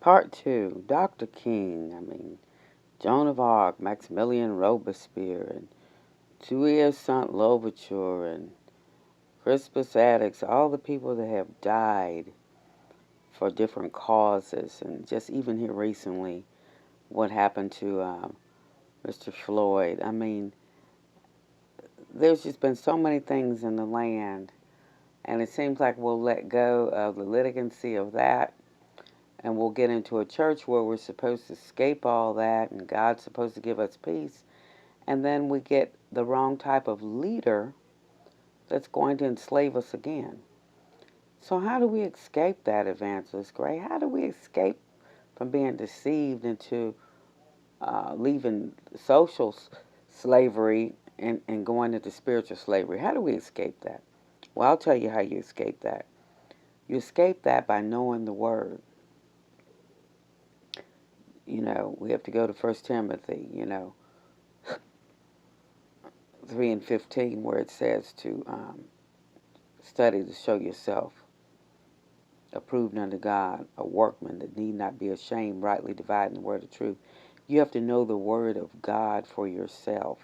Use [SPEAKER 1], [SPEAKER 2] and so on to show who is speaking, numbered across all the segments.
[SPEAKER 1] Part 2, Dr. King, Joan of Arc, Maximilian Robespierre, and Tuia Saint Louverture, and Crispus Attucks, all the people that have died for different causes, and just even here recently, what happened to Mr. Floyd. There's just been so many things in the land, and it seems like we'll let go of the litigancy of that, and we'll get into a church where we're supposed to escape all that, and God's supposed to give us peace, and then we get the wrong type of leader that's going to enslave us again. So how do we escape that, Evangelist Gray? How do we escape from being deceived into leaving social slavery and going into spiritual slavery? How do we escape that? Well, I'll tell you how you escape that. You escape that by knowing the Word. We have to go to 1 Timothy, 3 and 15, where it says to study to show yourself approved unto God, a workman that need not be ashamed, rightly dividing the word of truth. You have to know the Word of God for yourself.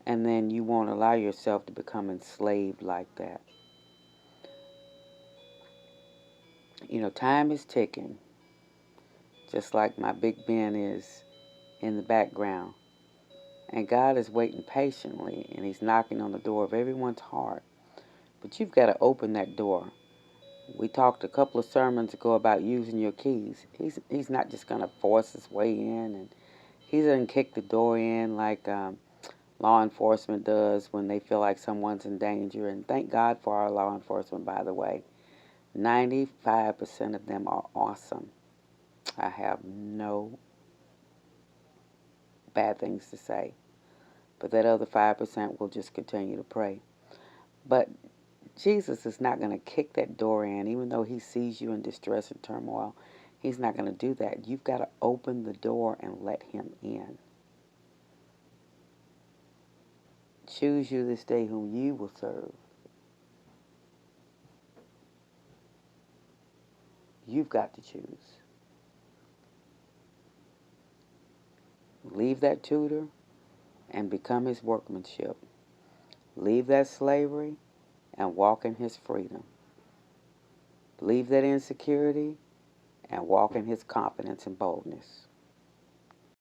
[SPEAKER 1] And then you won't allow yourself to become enslaved like that. Time is ticking, just like my Big Ben is in the background. And God is waiting patiently, and He's knocking on the door of everyone's heart. But you've got to open that door. We talked a couple of sermons ago about using your keys. He's not just going to force his way in, and He doesn't kick the door in like law enforcement does when they feel like someone's in danger. And thank God for our law enforcement, by the way. 95% of them are awesome. I have no bad things to say. But that other 5% will just continue to pray. But Jesus is not going to kick that door in, even though He sees you in distress and turmoil. He's not going to do that. You've got to open the door and let Him in. Choose you this day whom you will serve. You've got to choose. Leave that tutor and become his workmanship. Leave that slavery and walk in His freedom. Leave that insecurity and walk in His confidence and boldness.